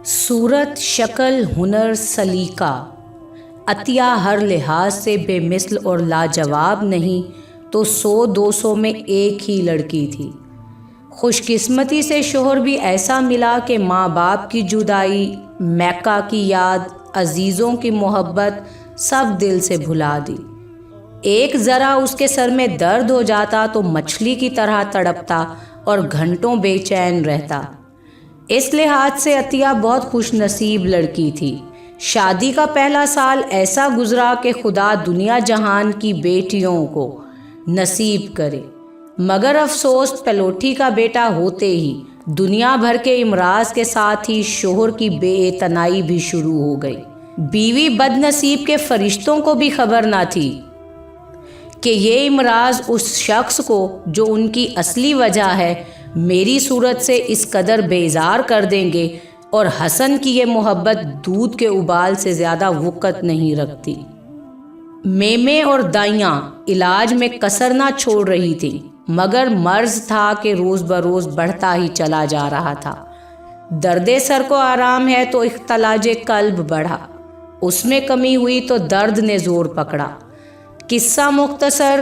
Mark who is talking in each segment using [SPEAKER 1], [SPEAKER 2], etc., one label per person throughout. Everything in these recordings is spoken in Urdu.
[SPEAKER 1] صورت، شکل، ہنر، سلیقہ، عطیہ ہر لحاظ سے بے مثل اور لاجواب نہیں تو 100-200 میں ایک ہی لڑکی تھی۔ خوش قسمتی سے شوہر بھی ایسا ملا کہ ماں باپ کی جدائی، میکہ کی یاد، عزیزوں کی محبت سب دل سے بھلا دی۔ ایک ذرا اس کے سر میں درد ہو جاتا تو مچھلی کی طرح تڑپتا اور گھنٹوں بے چین رہتا۔ اس لحاظ سے عطیہ بہت خوش نصیب لڑکی تھی۔ شادی کا پہلا سال ایسا گزرا کہ خدا دنیا جہان کی بیٹیوں کو نصیب کرے، مگر افسوس پلوٹھی کا بیٹا ہوتے ہی دنیا بھر کے امراض کے ساتھ ہی شوہر کی بے اعتنائی بھی شروع ہو گئی۔ بیوی بد نصیب کے فرشتوں کو بھی خبر نہ تھی کہ یہ امراض اس شخص کو جو ان کی اصلی وجہ ہے میری صورت سے اس قدر بیزار کر دیں گے، اور حسن کی یہ محبت دودھ کے ابال سے زیادہ وقت نہیں رکھتی۔ میمے اور دائیاں علاج میں کسر نہ چھوڑ رہی تھیں، مگر مرض تھا کہ روز بروز بڑھتا ہی چلا جا رہا تھا۔ درد سر کو آرام ہے تو اختلاج قلب بڑھا، اس میں کمی ہوئی تو درد نے زور پکڑا۔ قصہ مختصر،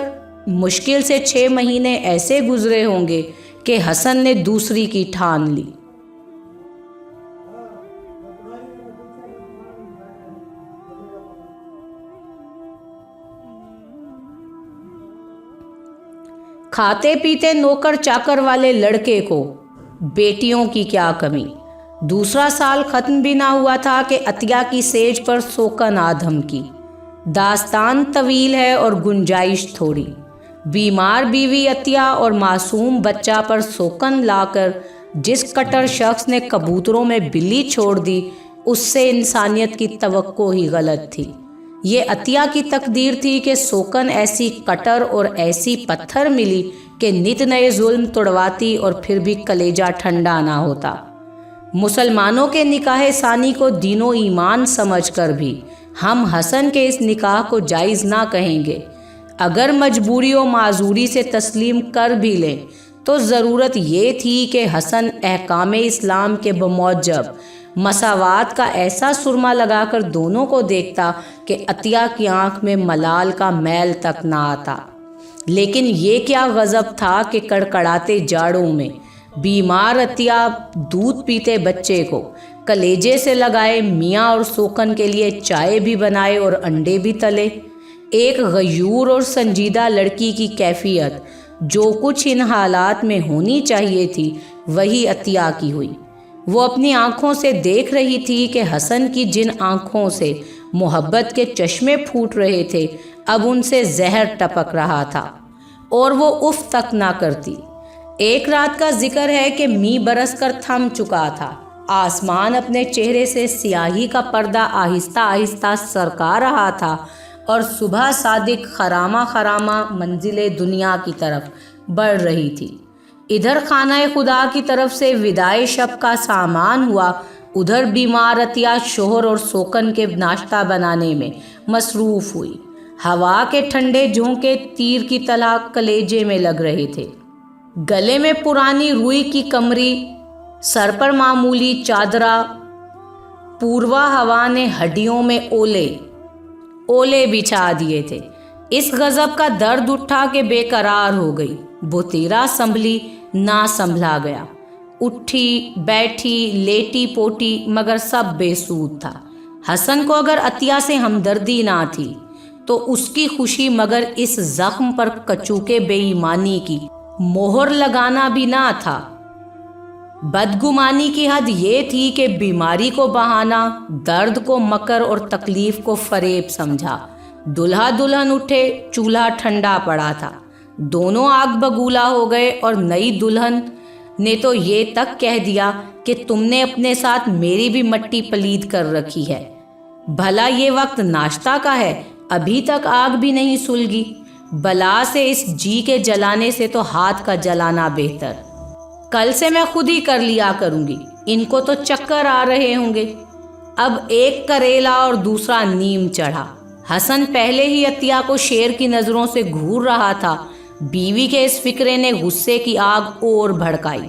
[SPEAKER 1] مشکل سے 6 مہینے ایسے گزرے ہوں گے کہ حسن نے دوسری کی ٹھان لی۔ کھاتے پیتے نوکر چاکر والے لڑکے کو بیٹیوں کی کیا کمی۔ دوسرا سال ختم بھی نہ ہوا تھا کہ عطیہ کی سیج پر سوکن آدھم کی۔ داستان طویل ہے اور گنجائش تھوڑی۔ بیمار بیوی عطیہ اور معصوم بچہ پر سوکن لا کر جس کٹر شخص نے کبوتروں میں بلی چھوڑ دی، اس سے انسانیت کی توقع ہی غلط تھی۔ یہ عطیہ کی تقدیر تھی کہ سوکن ایسی کٹر اور ایسی پتھر ملی کہ نت نئے ظلم توڑواتی اور پھر بھی کلیجہ ٹھنڈا نہ ہوتا۔ مسلمانوں کے نکاح ثانی کو دین و ایمان سمجھ کر بھی ہم حسن کے اس نکاح کو جائز نہ کہیں گے۔ اگر مجبوری و معذوری سے تسلیم کر بھی لیں تو ضرورت یہ تھی کہ حسن احکام اسلام کے بموجب مساوات کا ایسا سرما لگا کر دونوں کو دیکھتا کہ عطیہ کی آنکھ میں ملال کا میل تک نہ آتا۔ لیکن یہ کیا غضب تھا کہ کڑکڑاتے جاڑوں میں بیمار عطیہ دودھ پیتے بچے کو کلیجے سے لگائے، میاں اور سوکن کے لیے چائے بھی بنائے اور انڈے بھی تلے۔ ایک غیور اور سنجیدہ لڑکی کی کیفیت جو کچھ ان حالات میں ہونی چاہیے تھی وہی عطیہ کی ہوئی۔ وہ اپنی آنکھوں سے دیکھ رہی تھی کہ حسن کی جن آنکھوں سے محبت کے چشمے پھوٹ رہے تھے اب ان سے زہر ٹپک رہا تھا، اور وہ اف تک نہ کرتی۔ ایک رات کا ذکر ہے کہ می برس کر تھم چکا تھا، آسمان اپنے چہرے سے سیاہی کا پردہ آہستہ آہستہ سرکا رہا تھا، اور صبح صادق خرامہ خرامہ منزل دنیا کی طرف بڑھ رہی تھی۔ ادھر خانہ خدا کی طرف سے وداع شب کا سامان ہوا، ادھر بیمار عطیہ شوہر اور سوکن کے ناشتہ بنانے میں مصروف ہوئی۔ ہوا کے ٹھنڈے جھونکے تیر کی طرح کلیجے میں لگ رہے تھے۔ گلے میں پرانی روئی کی کمری، سر پر معمولی چادرہ، پوروا ہوا نے ہڈیوں میں اولے بچھا دیے تھے۔ اس غضب کا درد اٹھا کہ بے قرار ہو گئی۔ بتیرا سنبھلی نہ سنبھلا گیا، اٹھی بیٹھی لیٹی پوٹی، مگر سب بے سود تھا۔ حسن کو اگر عطیہ سے ہمدردی نہ تھی تو اس کی خوشی مگر اس زخم پر کچوکے بے ایمانی کی مہر لگانا بھی نہ تھا۔ بدگمانی کی حد یہ تھی کہ بیماری کو بہانہ، درد کو مکر اور تکلیف کو فریب سمجھا۔ دلہا دلہن اٹھے، چولہا ٹھنڈا پڑا تھا، دونوں آگ بگولا ہو گئے، اور نئی دلہن نے تو یہ تک کہہ دیا کہ تم نے اپنے ساتھ میری بھی مٹی پلید کر رکھی ہے۔ بھلا یہ وقت ناشتہ کا ہے، ابھی تک آگ بھی نہیں سلگی۔ بلا سے اس جی کے جلانے سے تو ہاتھ کا جلانا بہتر۔ کل سے میں خود ہی کر لیا کروں گی، ان کو تو چکر آ رہے ہوں گے۔ اب ایک کریلا اور دوسرا نیم چڑھا۔ حسن پہلے ہی عطیہ کو شیر کی نظروں سے گھور رہا تھا، بیوی کے اس فکرے نے غصے کی آگ اور بھڑکائی۔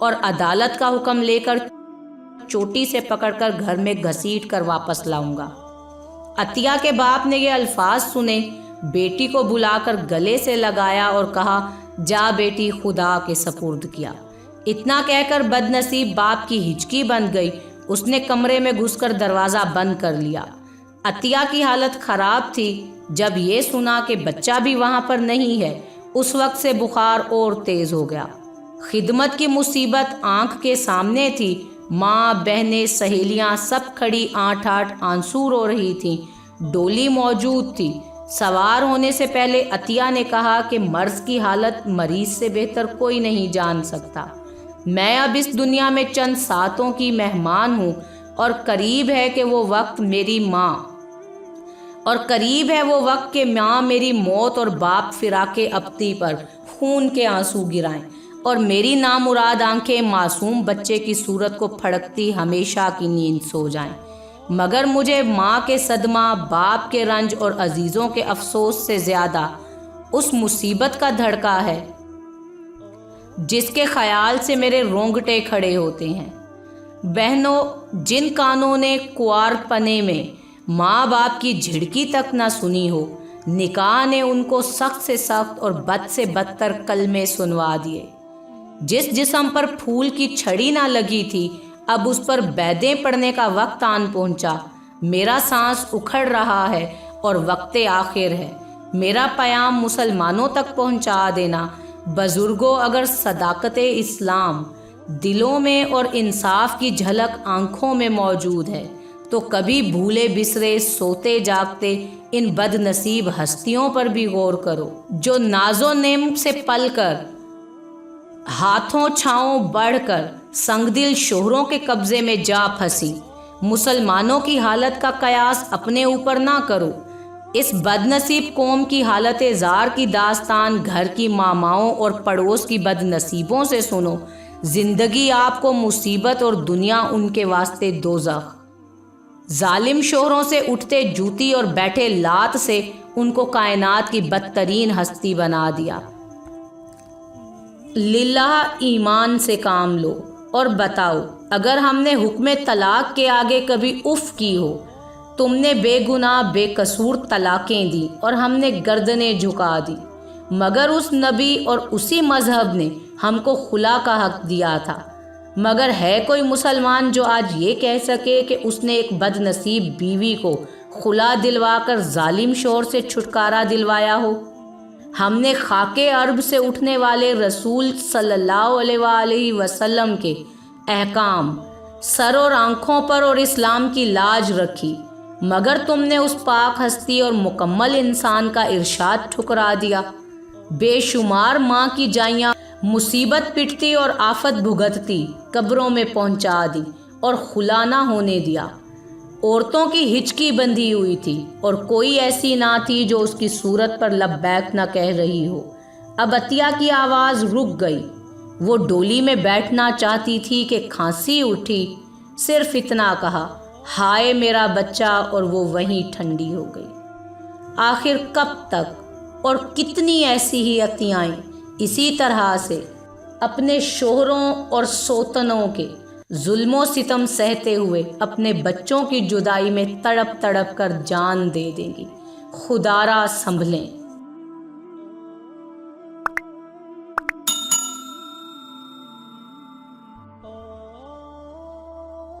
[SPEAKER 1] اور عدالت کا حکم لے کر چوٹی سے پکڑ کر گھر میں گھسیٹ کر واپس لاؤں گا۔ عطیہ کے باپ نے یہ الفاظ سنے، بیٹی کو بلا کر گلے سے لگایا اور کہا، جا بیٹی، خدا کے سپرد کیا۔ اتنا کہہ کر بد نصیب باپ کی ہچکی بند گئی۔ اس نے کمرے میں گھس کر دروازہ بند کر لیا۔ عطیہ کی حالت خراب تھی۔ جب یہ سنا کہ بچہ بھی وہاں پر نہیں ہے، اس وقت سے بخار اور تیز ہو گیا۔ خدمت کی مصیبت آنکھ کے سامنے تھی۔ ماں، بہنیں، سہیلیاں سب کھڑی آٹھ آٹھ آنسو رو رہی تھیں۔ ڈولی موجود تھی۔ سوار ہونے سے پہلے عطیہ نے کہا کہ مرض کی حالت مریض سے بہتر کوئی نہیں جان سکتا۔ میں اب اس دنیا میں چند ساتوں کی مہمان ہوں اور قریب ہے کہ وہ وقت کہ ماں میری موت اور باپ فراق ابدی پر خون کے آنسو گرائیں اور میری نامراد آنکھیں معصوم بچے کی صورت کو پھڑکتی ہمیشہ کی نیند سو جائیں۔ مگر مجھے ماں کے صدمہ، باپ کے رنج اور عزیزوں کے افسوس سے زیادہ اس مصیبت کا دھڑکا ہے جس کے خیال سے میرے رونگٹے کھڑے ہوتے ہیں۔ بہنوں، جن کانوں نے کوار پنے میں ماں باپ کی جھڑکی تک نہ سنی ہو، نکاح نے ان کو سخت سے سخت اور بد سے بدتر کلمے سنوا دیے۔ جس جسم پر پھول کی چھڑی نہ لگی تھی، اب اس پر بیدیں پڑنے کا وقت آن پہنچا۔ میرا سانس اکھڑ رہا ہے اور وقت آخر ہے۔ میرا پیام مسلمانوں تک پہنچا دینا۔ بزرگوں، اگر صداقت اسلام دلوں میں اور انصاف کی جھلک آنکھوں میں موجود ہے تو کبھی بھولے بسرے، سوتے جاگتے ان بد نصیب ہستیوں پر بھی غور کرو، جو ناز و نعم سے پل کر، ہاتھوں چھاؤں بڑھ کر سنگ دل شوہروں کے قبضے میں جا پھنسی۔ مسلمانوں کی حالت کا قیاس اپنے اوپر نہ کرو۔ اس بد نصیب قوم کی حالت زار کی داستان گھر کی ماماؤں اور پڑوس کی بد نصیبوں سے سنو۔ زندگی آپ کو مصیبت اور دنیا ان کے واسطے دوزخ۔ ظالم شوہروں سے اٹھتے جوتی اور بیٹھے لات سے ان کو کائنات کی بدترین ہستی بنا دیا۔ للہ ایمان سے کام لو اور بتاؤ، اگر ہم نے حکم طلاق کے آگے کبھی اف کی ہو، تم نے بے گناہ بے قصور طلاقیں دی اور ہم نے گردنیں جھکا دی، مگر اس نبی اور اسی مذہب نے ہم کو خلا کا حق دیا تھا۔ مگر ہے کوئی مسلمان جو آج یہ کہہ سکے کہ اس نے ایک بد نصیب بیوی کو خلا دلوا کر ظالم شوہر سے چھٹکارا دلوایا ہو؟ ہم نے خاک عرب سے اٹھنے والے رسول صلی اللہ علیہ وآلہ وسلم کے احکام سر اور آنکھوں پر اور اسلام کی لاج رکھی، مگر تم نے اس پاک ہستی اور مکمل انسان کا ارشاد ٹھکرا دیا۔ بے شمار ماں کی جائیاں مصیبت پٹتی اور آفت بھگتتی قبروں میں پہنچا دی اور خلا نہ ہونے دیا۔ عورتوں کی ہچکی بندھی ہوئی تھی اور کوئی ایسی نہ تھی جو اس کی صورت پر لبیک نہ کہہ رہی ہو۔ اب عطیہ کی آواز رک گئی۔ وہ ڈولی میں بیٹھنا چاہتی تھی کہ کھانسی اٹھی، صرف اتنا کہا، ہائے میرا بچہ، اور وہ وہیں ٹھنڈی ہو گئی۔ آخر کب تک اور کتنی ایسی ہی عطیائیں اسی طرح سے اپنے شوہروں اور سوتنوں کے ظلم و ستم سہتے ہوئے اپنے بچوں کی جدائی میں تڑپ تڑپ کر جان دے دیں گی۔ خدا را سنبھلیں۔